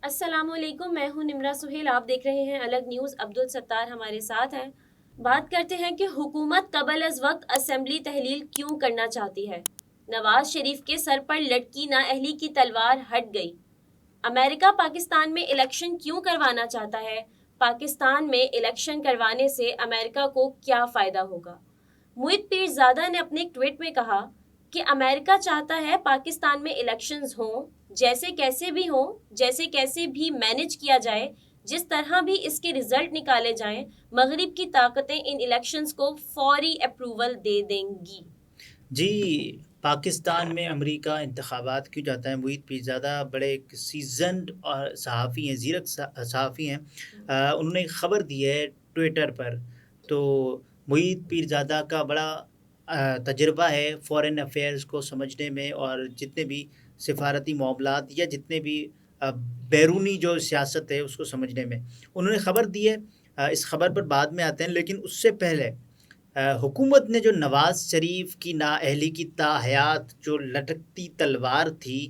السلام علیکم، میں ہوں نمرہ سہیل، آپ دیکھ رہے ہیں الگ نیوز۔ عبدالستار ہمارے ساتھ ہیں۔ بات کرتے ہیں کہ حکومت قبل از وقت اسمبلی تحلیل کیوں کرنا چاہتی ہے۔ نواز شریف کے سر پر لٹکی نااہلی کی تلوار ہٹ گئی۔ امریکہ پاکستان میں الیکشن کیوں کروانا چاہتا ہے؟ پاکستان میں الیکشن کروانے سے امریکہ کو کیا فائدہ ہوگا؟ موید پیرزادہ نے اپنے ایک ٹویٹ میں کہا کہ امریکہ چاہتا ہے پاکستان میں الیکشنز ہوں، جیسے کیسے بھی مینج کیا جائے، جس طرح بھی اس کے رزلٹ نکالے جائیں، مغرب کی طاقتیں ان الیکشنز کو فوری اپروول دے دیں گی۔ جی، پاکستان میں امریکہ انتخابات کیوں جاتا ہے؟ محیط پیرزادہ بڑے ایک سیزنڈ اور صحافی ہیں، زیرک صحافی ہیں۔ انہوں نے ایک خبر دی ہے ٹویٹر پر۔ تو محیط پیرزادہ کا بڑا تجربہ ہے فورن افیئرز کو سمجھنے میں، اور جتنے بھی سفارتی معاملات یا جتنے بھی بیرونی جو سیاست ہے اس کو سمجھنے میں انہوں نے خبر دی ہے۔ اس خبر پر بعد میں آتے ہیں، لیکن اس سے پہلے حکومت نے جو نواز شریف کی نااہلی کی تاحیات جو لٹکتی تلوار تھی،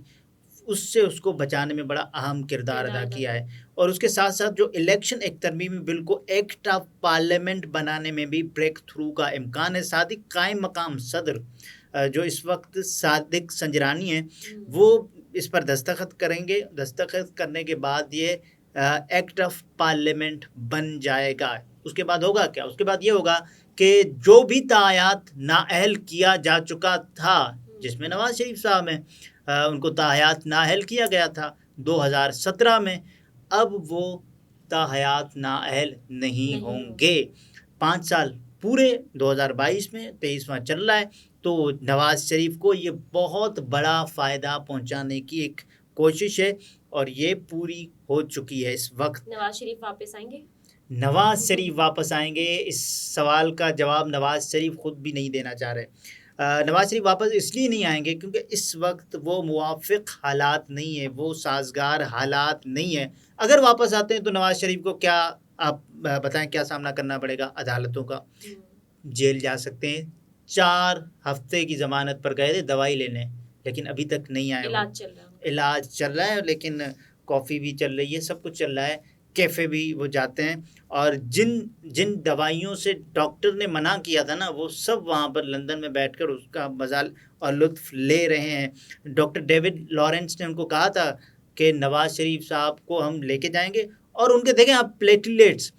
اس سے اس کو بچانے میں بڑا اہم کردار ادا کیا ہے، اور اس کے ساتھ ساتھ جو الیکشن ایک ترمیمی بل کو ایکٹ آف پارلیمنٹ بنانے میں بھی بریک تھرو کا امکان ہے۔ ساتھ ہی قائم مقام صدر جو اس وقت صادق سنجرانی ہیں، وہ اس پر دستخط کریں گے۔ دستخط کرنے کے بعد یہ ایکٹ آف پارلیمنٹ بن جائے گا۔ اس کے بعد ہوگا کیا؟ اس کے بعد یہ ہوگا کہ جو بھی تاحیات نااہل کیا جا چکا تھا، جس میں نواز شریف صاحب ہیں، ان کو تاحیات نااہل کیا گیا تھا 2017 میں، اب وہ تاحیات نااہل نہیں ہوں گے۔ 5 سال پورے 2022 میں 23واں چل رہا ہے، تو نواز شریف کو یہ بہت بڑا فائدہ پہنچانے کی ایک کوشش ہے، اور یہ پوری ہو چکی ہے۔ اس وقت نواز شریف واپس آئیں گے؟ نواز شریف واپس آئیں گے؟ اس سوال کا جواب نواز شریف خود بھی نہیں دینا چاہ رہے۔ نواز شریف واپس اس لیے نہیں آئیں گے کیونکہ اس وقت وہ موافق حالات نہیں ہیں، وہ سازگار حالات نہیں ہیں۔ اگر واپس آتے ہیں تو نواز شریف کو کیا، آپ بتائیں، کیا سامنا کرنا پڑے گا؟ عدالتوں کا، جیل جا سکتے ہیں۔ 4 ہفتے کی ضمانت پر گئے تھے دوائی لینے، لیکن ابھی تک نہیں آئے۔ علاج چل رہا ہے، لیکن کافی بھی چل رہی ہے، سب کچھ چل رہا ہے، کیفے بھی وہ جاتے ہیں، اور جن دوائیوں سے ڈاکٹر نے منع کیا تھا نا، وہ سب وہاں پر لندن میں بیٹھ کر اس کا مزہ اور لطف لے رہے ہیں۔ ڈاکٹر ڈیوڈ لارنس نے ان کو کہا تھا کہ نواز شریف صاحب کو ہم لے کے جائیں گے، اور ان کے دیکھیں آپ پلیٹلیٹس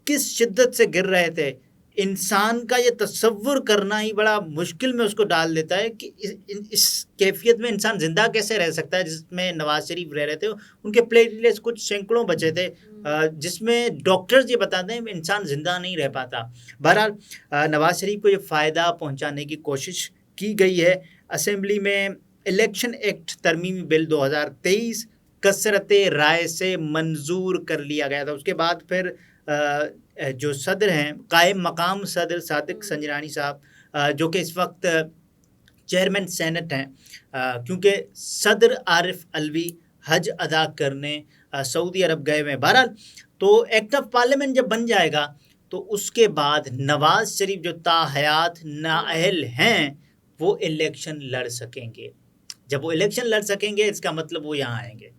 کس شدت سے گر رہے تھے۔ انسان کا یہ تصور کرنا ہی بڑا مشکل میں اس کو ڈال دیتا ہے کہ اس کیفیت میں انسان زندہ کیسے رہ سکتا ہے جس میں نواز شریف رہ رہے تھے۔ ان کے پلیٹلیٹس کچھ سینکڑوں بچے تھے، جس میں ڈاکٹرز یہ بتاتے ہیں انسان زندہ نہیں رہ پاتا۔ بہرحال نواز شریف کو یہ فائدہ پہنچانے کی کوشش کی گئی ہے۔ اسمبلی میں الیکشن ایکٹ ترمیمی بل 2023 کثرت رائے سے منظور کر لیا گیا تھا۔ اس کے بعد پھر جو صدر ہیں، قائم مقام صدر صادق سنجرانی صاحب، جو کہ اس وقت چیئرمین سینٹ ہیں، کیونکہ صدر عارف علوی حج ادا کرنے سعودی عرب گئے ہوئے۔ بہرحال تو ایکٹ آف پارلیمنٹ جب بن جائے گا تو اس کے بعد نواز شریف جو تاحیات نااہل ہیں وہ الیکشن لڑ سکیں گے۔ جب وہ الیکشن لڑ سکیں گے، اس کا مطلب وہ یہاں آئیں گے۔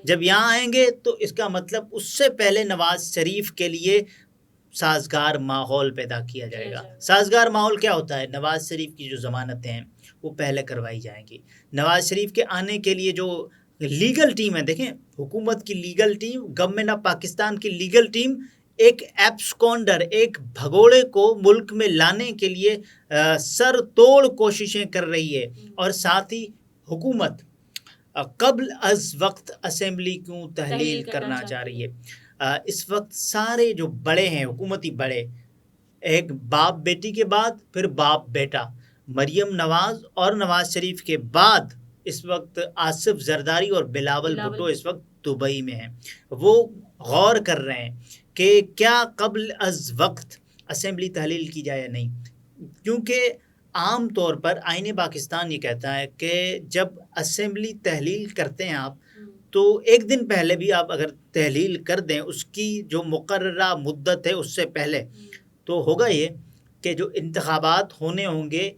جب یہاں آئیں گے تو اس کا مطلب اس سے پہلے نواز شریف کے لیے سازگار ماحول پیدا کیا جائے گا۔ سازگار ماحول کیا ہوتا ہے؟ نواز شریف کی جو ضمانتیں ہیں وہ پہلے کروائی جائیں گی۔ نواز شریف کے آنے کے لیے جو لیگل ٹیم ہے، دیکھیں حکومت کی legal team, government of Pakistan کی لیگل ٹیم ایک ایبسکونڈر، ایک بھگوڑے کو ملک میں لانے کے لیے سر توڑ کوششیں کر رہی ہے، اور ساتھ ہی حکومت قبل از وقت اسمبلی کیوں تحلیل کرنا چاہ رہی ہے۔ اس وقت سارے جو بڑے ہیں، حکومتی بڑے، ایک باپ بیٹی کے بعد پھر باپ بیٹا، مریم نواز اور نواز شریف کے بعد اس وقت آصف زرداری اور بلاول بھٹو اس وقت دبئی میں ہیں۔ وہ غور کر رہے ہیں کہ کیا قبل از وقت اسمبلی تحلیل کی جائے یا نہیں، کیونکہ عام طور پر آئین پاکستان یہ کہتا ہے کہ جب اسمبلی تحلیل کرتے ہیں آپ، تو ایک دن پہلے بھی آپ اگر تحلیل کر دیں، اس کی جو مقررہ مدت ہے اس سے پہلے، تو ہوگا یہ کہ جو انتخابات ہونے ہوں گے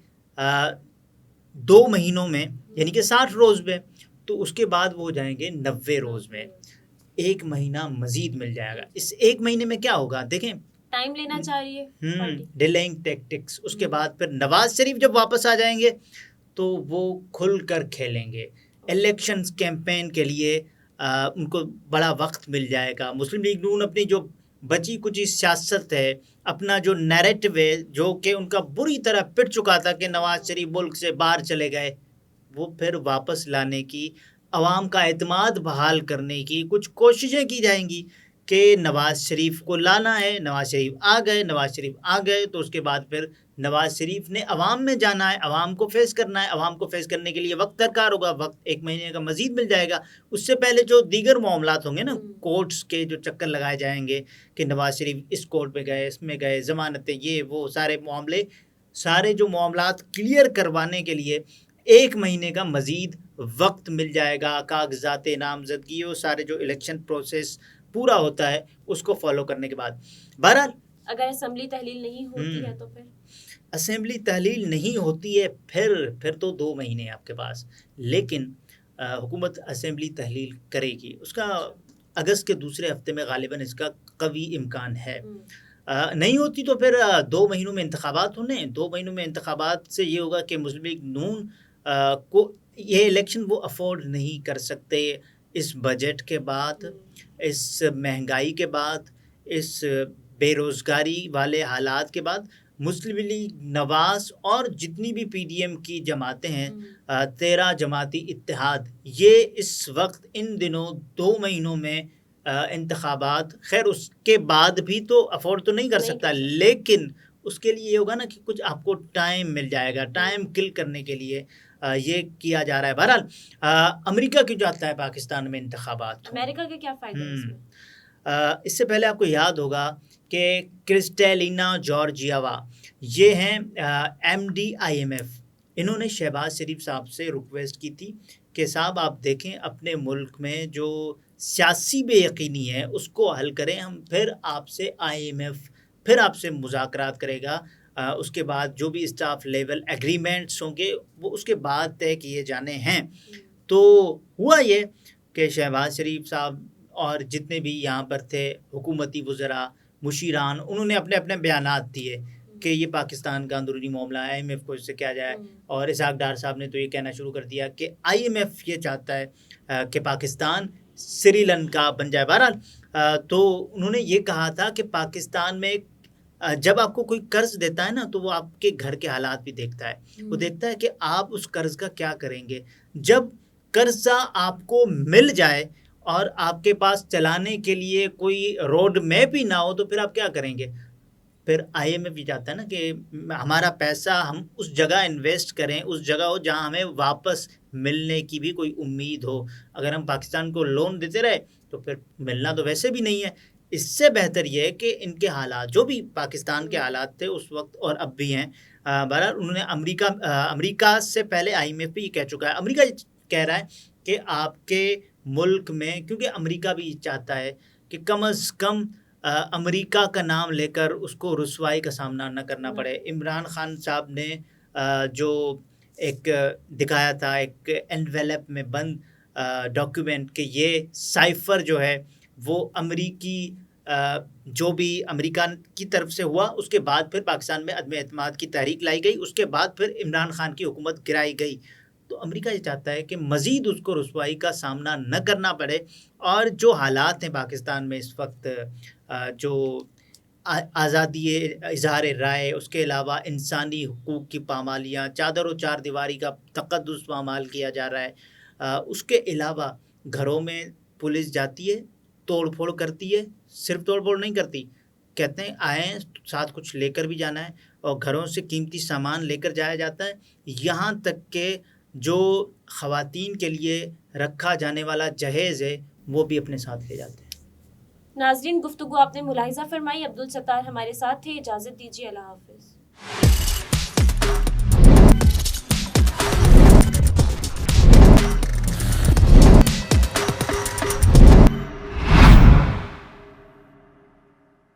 2 مہینوں میں، یعنی کہ 60 روز میں، تو اس کے بعد وہ ہو جائیں گے 90 روز میں۔ 1 مہینہ مزید مل جائے گا. اس 1 مہینے میں کیا ہوگا دیکھیں, ٹائم لینا چاہیے پارٹی. ڈیلیئنگ ٹیکٹکس. اس کے بعد پھر نواز شریف جب واپس آ جائیں گے تو وہ کھل کر کھیلیں گے. الیکشنز کیمپین کے لیے ان کو بڑا وقت مل جائے گا. مسلم لیگ نون اپنی جو بچی کچی سیاست ہے, اپنا جو نیریٹو ہے جو کہ ان کا بری طرح پٹ چکا تھا کہ نواز شریف ملک سے باہر چلے گئے, وہ پھر واپس لانے کی, عوام کا اعتماد بحال کرنے کی کچھ کوششیں کی جائیں گی کہ نواز شریف کو لانا ہے. نواز شریف آ گئے, نواز شریف آ گئے تو اس کے بعد پھر نواز شریف نے عوام میں جانا ہے, عوام کو فیس کرنا ہے. عوام کو فیس کرنے کے لیے وقت درکار ہوگا, وقت 1 مہینے کا مزید مل جائے گا. اس سے پہلے جو دیگر معاملات ہوں گے نا, کورٹس کے جو چکر لگائے جائیں گے کہ نواز شریف اس کورٹ میں گئے, اس میں گئے, ضمانتیں, یہ وہ سارے معاملے, سارے جو معاملات کلیئر کروانے کے لیے 1 مہینے کا مزید وقت مل جائے گا. کاغذات نامزدگی, وہ سارے جو الیکشن پروسیس پورا ہوتا ہے اس کو فالو کرنے کے بعد. بہرحال اگر اسمبلی تحلیل نہیں ہوتی ہے تو پھر اسمبلی تحلیل نہیں ہوتی ہے پھر تو 2 مہینے آپ کے پاس. لیکن حکومت اسمبلی تحلیل کرے گی, اس کا اگست کے دوسرے ہفتے میں غالباً اس کا قوی امکان ہے. نہیں ہوتی تو پھر 2 مہینوں میں انتخابات ہونے. 2 مہینوں میں انتخابات سے یہ ہوگا کہ مسلم لیگ نون کو یہ الیکشن وہ افورڈ نہیں کر سکتے. اس بجٹ کے بعد, اس مہنگائی کے بعد, اس بے روزگاری والے حالات کے بعد مسلم لیگ نواز اور جتنی بھی پی ڈی ایم کی جماعتیں ہیں, 13 جماعتی اتحاد, یہ اس وقت ان دنوں 2 مہینوں میں انتخابات, خیر اس کے بعد بھی تو افورڈ تو نہیں کر سکتا, لیکن اس کے لیے یہ ہوگا نا کہ کچھ آپ کو ٹائم مل جائے گا. ٹائم کل کرنے کے لیے یہ کیا جا رہا ہے. بہرحال امریکہ کیوں چاہتا ہے پاکستان میں انتخابات؟ امریکہ کے کیا فائدے ہیں اس میں؟ اس سے پہلے آپ کو یاد ہوگا کہ کرسٹیلینا جارجیوا, یہ ہیں MDIMF, انہوں نے شہباز شریف صاحب سے ریکویسٹ کی تھی کہ صاحب آپ دیکھیں اپنے ملک میں جو سیاسی بے یقینی ہے اس کو حل کریں, ہم پھر آپ سے IMF پھر آپ سے مذاکرات کرے گا. اس کے بعد جو بھی اسٹاف لیول ایگریمنٹس ہوں گے وہ اس کے بعد طے کیے جانے ہیں. تو ہوا یہ کہ شہباز شریف صاحب اور جتنے بھی یہاں پر تھے حکومتی وزراء, مشیران, انہوں نے اپنے اپنے بیانات دیے کہ یہ پاکستان کا اندرونی معاملہ ہے, IMF کو اس سے کیا جائے. اور اسحاق ڈار صاحب نے تو یہ کہنا شروع کر دیا کہ IMF یہ چاہتا ہے کہ پاکستان سری لنکا بن جائے. بہرحال تو انہوں نے یہ کہا تھا کہ پاکستان میں جب آپ کو کوئی قرض دیتا ہے نا تو وہ آپ کے گھر کے حالات بھی دیکھتا ہے, وہ دیکھتا ہے کہ آپ اس قرض کا کیا کریں گے. جب قرضہ آپ کو مل جائے اور آپ کے پاس چلانے کے لیے کوئی روڈ میپ ہی نہ ہو تو پھر آپ کیا کریں گے. پھر IMF یہ چاہتا ہے نا کہ ہمارا پیسہ ہم اس جگہ انویسٹ کریں, اس جگہ ہو جہاں ہمیں واپس ملنے کی بھی کوئی امید ہو. اگر ہم پاکستان کو لون دیتے رہے تو پھر ملنا تو ویسے بھی نہیں ہے. اس سے بہتر یہ ہے کہ ان کے حالات, جو بھی پاکستان کے حالات تھے اس وقت اور اب بھی ہیں, بہرحال انہوں نے امریکہ سے پہلے IMF بھی یہ کہہ چکا ہے. امریکہ کہہ رہا ہے کہ آپ کے ملک میں, کیونکہ امریکہ بھی چاہتا ہے کہ کم از کم امریکہ کا نام لے کر اس کو رسوائی کا سامنا نہ کرنا پڑے. عمران خان صاحب نے جو ایک دکھایا تھا ایک انویلپ میں بند ڈاکیومنٹ کہ یہ سائفر جو ہے وہ امریکی جو بھی امریکہ کی طرف سے ہوا, اس کے بعد پھر پاکستان میں عدم اعتماد کی تحریک لائی گئی, اس کے بعد پھر عمران خان کی حکومت گرائی گئی. تو امریکہ یہ چاہتا ہے کہ مزید اس کو رسوائی کا سامنا نہ کرنا پڑے. اور جو حالات ہیں پاکستان میں اس وقت, جو آزادی اظہار رائے, اس کے علاوہ انسانی حقوق کی پامالیاں, چادر و چار دیواری کا تقدس پامال کیا جا رہا ہے, اس کے علاوہ گھروں میں پولیس جاتی ہے, توڑ پھوڑ کرتی ہے, صرف توڑ پھوڑ نہیں کرتی, کہتے ہیں آئیں ساتھ کچھ لے کر بھی جانا ہے, اور گھروں سے قیمتی سامان لے کر جایا جاتا ہے, یہاں تک کہ جو خواتین کے لیے رکھا جانے والا جہیز ہے وہ بھی اپنے ساتھ لے جاتے ہیں. ناظرین, گفتگو آپ نے ملاحظہ فرمائی. عبدالستار ہمارے ساتھ تھے. اجازت دیجیے, اللہ حافظ.